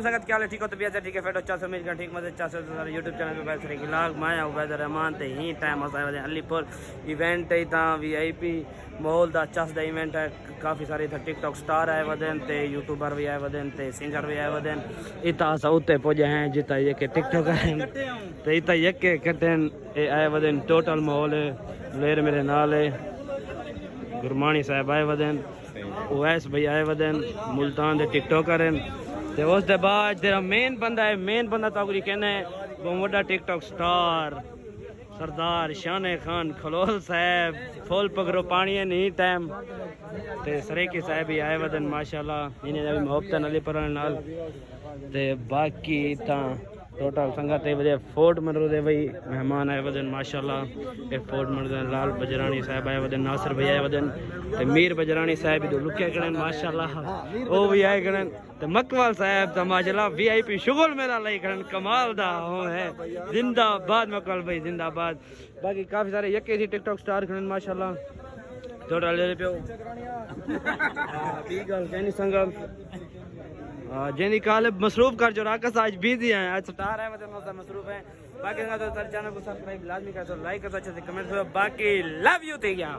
संगत क्या है ठीक हो तबीयत ठीक है फेटो 400 मिल का ठीक मजे 400 YouTube चैनल पे बैठ रही लाग माया उबैदर रहमान ते ही टाइम असा अलीपुर इवेंट है ता VIP माहौल दा चस दा इवेंट है काफ़ी सारे इतना टिकटॉक स्टार आए वदन ते यूट्यूबर भी आए वदन ते सिंगर भी आए वदन इतना असा उत्ते पहुंचे हैं जिता ये के टिकटॉक हैं ते इतना ये के कटन ए आए वदन टोटल माहौल लेर मेरे नाल है गुरमानी साहब आए वदन ओवैस भाई आए वदन मुल्तान दे टिकटॉकर हैं ते उस दे बाद तेरा मेन बंदा ताकरी कहना है बहुत बड़ा टिकटॉक स्टार सरदार शान खान खलोल साहब फुल पगरो पानी नहीं टाइम ते सरेकी साहब ही आए वदन माशाल्लाह इन्हें भी मोहब्बत अली पर नाल ते बाकी ता टोटल संगत वजह फोर्ट मरद भाई मेहमान आए वदन माशाल्लाह ए फोर्ट मरद लाल बजरानी साहब आए वदन नासिर भाई आए वदन ते मीर बजरानी साहब भी लुके कड़न माशाल्लाह वो भी आए कड़न ते मकवाल साहब ता माशाल्लाह VIP शुगल मेरा लई कड़न कमाल दा हो है जिंदाबाद मकवाल भाई जिंदाबाद बाकी काफी सारे यके सी टिकटॉक स्टार कड़न माशाल्लाह टोटल ले पियो बी गल कहनी संगत जेनी काल मसरूफ कर जो राकस आज बिजी हैं आज स्टार है मतलब मसरूफ है बाकी तो चैनल को सब्सक्राइब लाजमी कर दो लाइक कर दो अच्छे से कमेंट करो बाकी लव यू थे क्या।